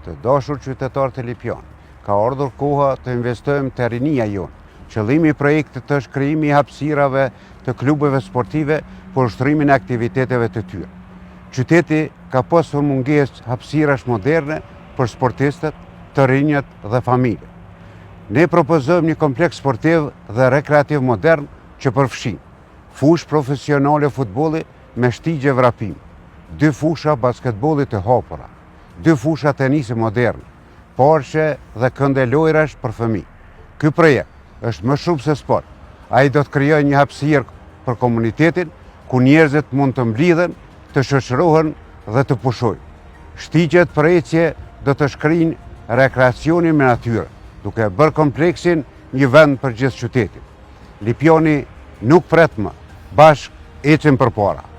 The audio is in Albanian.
Të dashur qytetarë të Lipjan, ka ardhur koha të investojmë të rinia jonë. Qëllimi i projektit është krijimi i hapësirave të klubeve sportive për ushtrimin e aktiviteteve të tyre. Qyteti ka pasur mungesë hapësirash moderne për sportistët, të rinjët dhe familje. Ne propozojmë një kompleks sportiv dhe rekreativ modern që përfshin fushë profesionale futbolli me shtigje vrapim, 2 fusha basketbolli të hapura, 2 fusha tenisi modern, parshe dhe kënde lojrash për fëmijë. Ky projekt është më shumë se sport. Ai do të krijojë një hapësirë për komunitetin ku njerëzit mund të mblidhen, të shoqërohen dhe të pushojnë. Shtigjet për ecje do të shkrijnë rekreacionin me natyrë, duke bërë kompleksin një vend për gjithë qytetin. Lipjani nuk pret më, bashkë ecim përpara.